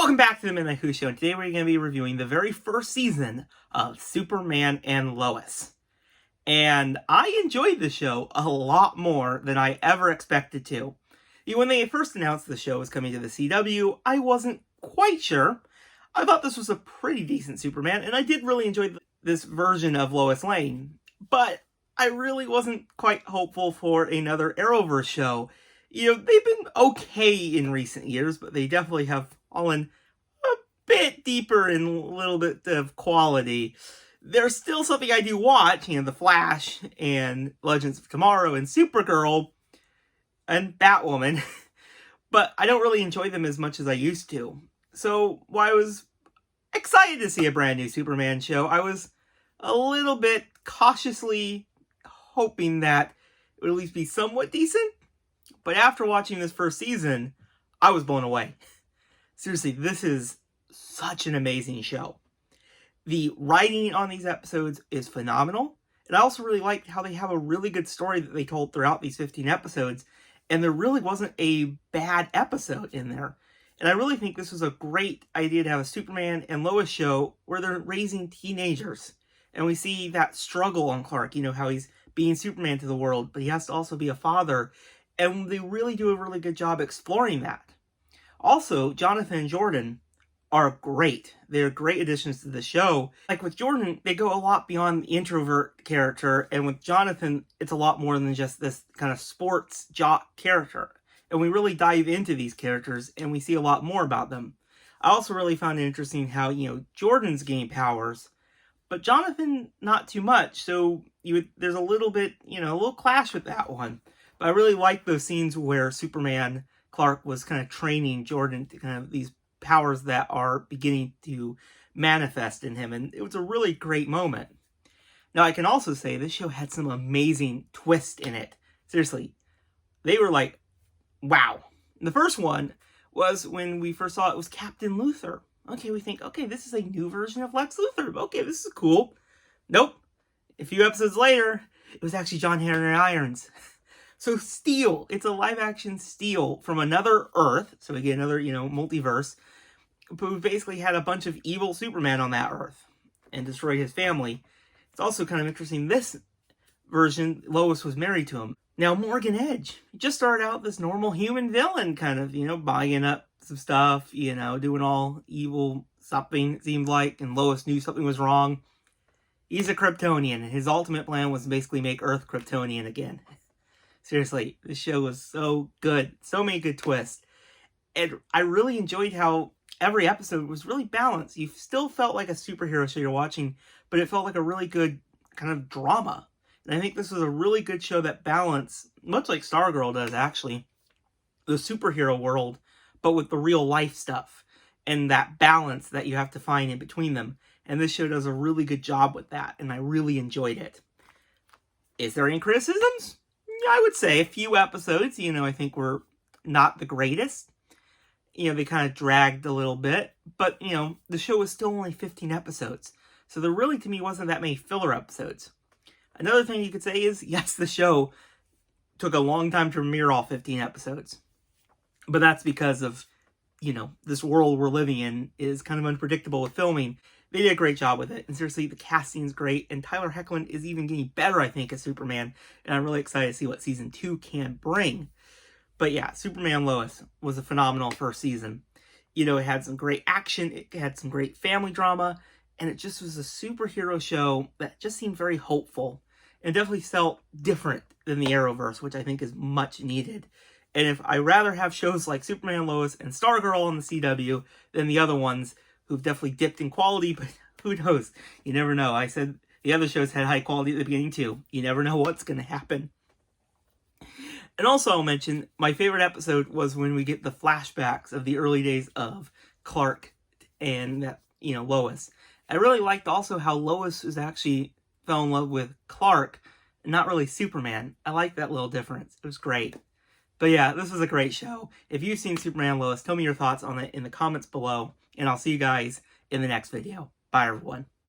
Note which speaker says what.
Speaker 1: Welcome back to the Midnight Who Show, and today we're going to be reviewing the very first season of Superman and Lois. And I enjoyed the show a lot more than I ever expected to. When they first announced the show was coming to the CW, I wasn't quite sure. I thought this was a pretty decent Superman, and I did really enjoy this version of Lois Lane. But I really wasn't quite hopeful for another Arrowverse show. They've been okay in recent years, but they definitely have fallen a bit deeper in a little bit of quality. There's still something I do watch, The Flash and Legends of Tomorrow and Supergirl and Batwoman, but I don't really enjoy them as much as I used to. So while I was excited to see a brand new Superman show, I was a little bit cautiously hoping that it would at least be somewhat decent. But after watching this first season, I was blown away. Seriously, this is such an amazing show. The writing on these episodes is phenomenal. And I also really liked how they have a really good story that they told throughout these 15 episodes. And there really wasn't a bad episode in there. And I really think this was a great idea to have a Superman and Lois show where they're raising teenagers. And we see that struggle on Clark, how he's being Superman to the world, but he has to also be a father. And they really do a really good job exploring that. Also, Jonathan and Jordan are great. They're great additions to the show. Like with Jordan, they go a lot beyond the introvert character. And with Jonathan, it's a lot more than just this kind of sports jock character. And we really dive into these characters and we see a lot more about them. I also really found it interesting how, Jordan's gained powers, but Jonathan, not too much. So there's a little bit, a little clash with that one. But I really like those scenes where Superman Clark was kind of training Jordan to kind of these powers that are beginning to manifest in him. And it was a really great moment. Now, I can also say this show had some amazing twists in it. Seriously, they were like, wow. And the first one was when we first saw it was Captain Luthor. Okay, we think, okay, this is a new version of Lex Luthor. Okay, this is cool. Nope. A few episodes later, it was actually John Henry Irons. So Steel, it's a live-action Steel from another Earth. So we get another, multiverse. But we basically had a bunch of evil Superman on that Earth and destroyed his family. It's also kind of interesting, this version, Lois was married to him. Now, Morgan Edge, he just started out this normal human villain, kind of, buying up some stuff, doing all evil something, it seemed like, and Lois knew something was wrong. He's a Kryptonian, and his ultimate plan was to basically make Earth Kryptonian again. Seriously, this show was so good. So many good twists. And I really enjoyed how every episode was really balanced. You still felt like a superhero show you're watching, but it felt like a really good kind of drama. And I think this was a really good show that balanced, much like Stargirl does actually, the superhero world, but with the real life stuff. And that balance that you have to find in between them. And this show does a really good job with that. And I really enjoyed it. Is there any criticisms? I would say a few episodes, I think were not the greatest. They kind of dragged a little bit. But, the show was still only 15 episodes. So there really, to me, wasn't that many filler episodes. Another thing you could say is, yes, the show took a long time to premiere all 15 episodes. But that's because of, this world we're living in is kind of unpredictable with filming. They did a great job with it. And seriously, the casting's great. And Tyler Hoechlin is even getting better, I think, as Superman. And I'm really excited to see what season 2 can bring. But yeah, Superman Lois was a phenomenal first season. It had some great action. It had some great family drama. And it just was a superhero show that just seemed very hopeful. And definitely felt different than the Arrowverse, which I think is much needed. And if I rather have shows like Superman Lois and Stargirl on the CW than the other ones, who've definitely dipped in quality, but who knows? You never know. I said the other shows had high quality at the beginning too. You never know what's going to happen. And also I'll mention, my favorite episode was when we get the flashbacks of the early days of Clark and, Lois. I really liked also how Lois was actually fell in love with Clark, and not really Superman. I like that little difference. It was great. But yeah, this was a great show. If you've seen Superman Lois, tell me your thoughts on it in the comments below. And I'll see you guys in the next video. Bye, everyone.